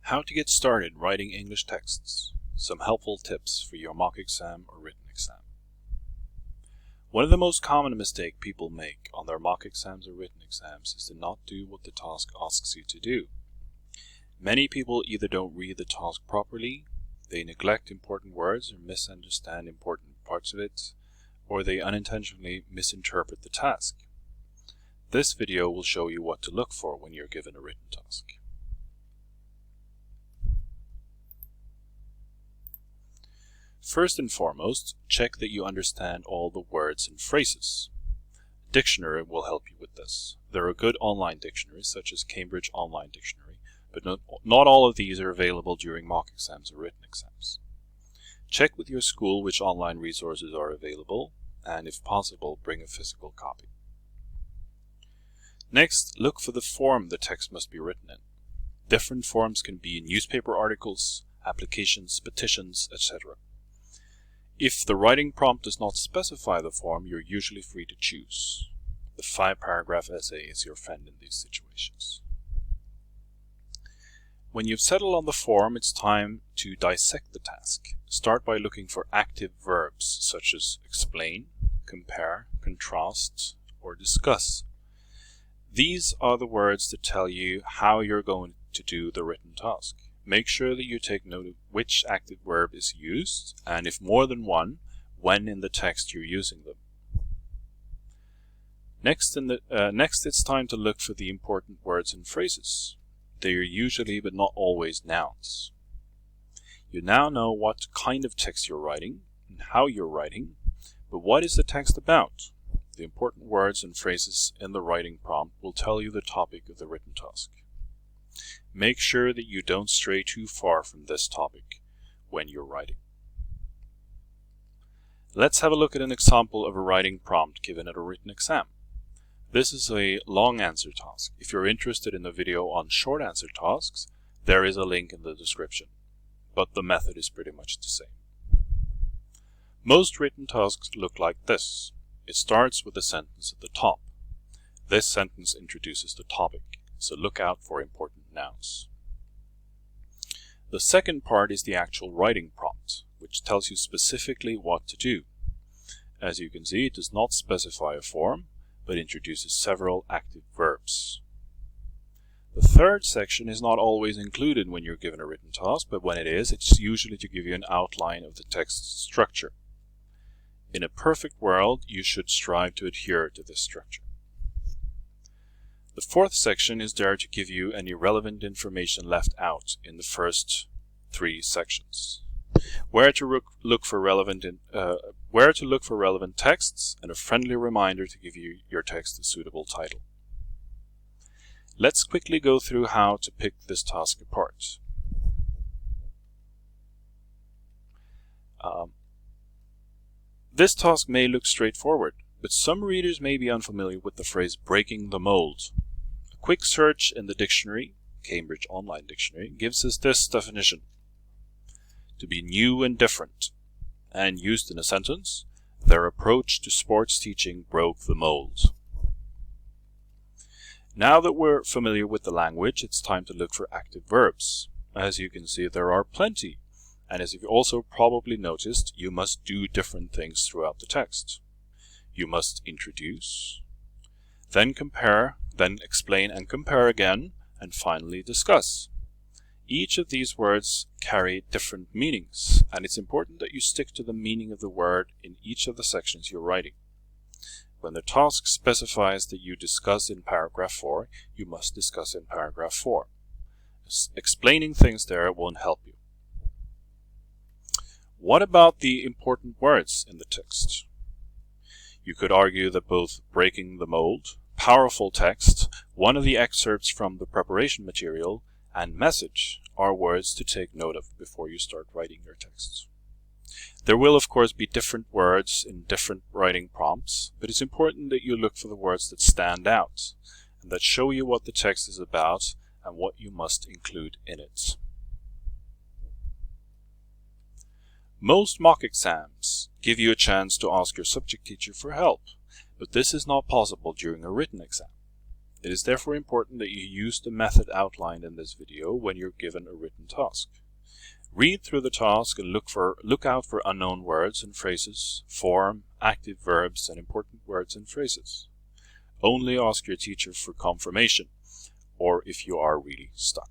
How to get started writing English texts. Some helpful tips for your mock exam or written exam. One of the most common mistakes people make on their mock exams or written exams is to not do what the task asks you to do. Many people either don't read the task properly, they neglect important words or misunderstand important parts of it, or they unintentionally misinterpret the task. This video will show you what to look for when you're given a written task. First and foremost, check that you understand all the words and phrases. A dictionary will help you with this. There are good online dictionaries such as Cambridge Online Dictionary, but not all of these are available during mock exams or written exams. Check with your school which online resources are available, and if possible, bring a physical copy. Next, look for the form the text must be written in. Different forms can be newspaper articles, applications, petitions, etc. If the writing prompt does not specify the form, you're usually free to choose. The 5-paragraph essay is your friend in these situations. When you've settled on the form, it's time to dissect the task. Start by looking for active verbs such as explain, compare, contrast, or discuss. These are the words that tell you how you're going to do the written task. Make sure that you take note of which active verb is used, and if more than one, when in the text you're using them. Next, it's time to look for the important words and phrases. They are usually, but not always, nouns. You now know what kind of text you're writing and how you're writing, but what is the text about? The important words and phrases in the writing prompt will tell you the topic of the written task. Make sure that you don't stray too far from this topic when you're writing. Let's have a look at an example of a writing prompt given at a written exam. This is a long answer task. If you're interested in a video on short answer tasks, there is a link in the description, but the method is pretty much the same. Most written tasks look like this. It starts with a sentence at the top. This sentence introduces the topic, so look out for important nouns. The second part is the actual writing prompt, which tells you specifically what to do. As you can see, it does not specify a form, but introduces several active verbs. The third section is not always included when you're given a written task, but when it is, it's usually to give you an outline of the text's structure. In a perfect world, you should strive to adhere to this structure. The fourth section is there to give you any relevant information left out in the first 3 sections. Where to look for relevant texts, and a friendly reminder to give you your text a suitable title. Let's quickly go through how to pick this task apart. This task may look straightforward, but some readers may be unfamiliar with the phrase breaking the mold. A quick search in the dictionary, Cambridge Online Dictionary, gives us this definition: to be new and different, and used in a sentence, their approach to sports teaching broke the mold. Now that we're familiar with the language, it's time to look for active verbs. As you can see, there are plenty. And as you've also probably noticed, you must do different things throughout the text. You must introduce, then compare, then explain and compare again, and finally discuss. Each of these words carry different meanings, and it's important that you stick to the meaning of the word in each of the sections you're writing. When the task specifies that you discuss in paragraph 4, you must discuss in paragraph 4. Explaining things there won't help you. What about the important words in the text? You could argue that both breaking the mold, powerful text, one of the excerpts from the preparation material, and message are words to take note of before you start writing your texts. There will of course be different words in different writing prompts, but it's important that you look for the words that stand out and that show you what the text is about and what you must include in it. Most mock exams give you a chance to ask your subject teacher for help, but this is not possible during a written exam. It is therefore important that you use the method outlined in this video when you're given a written task. Read through the task and look out for unknown words and phrases, form, active verbs, and important words and phrases. Only ask your teacher for confirmation, or if you are really stuck.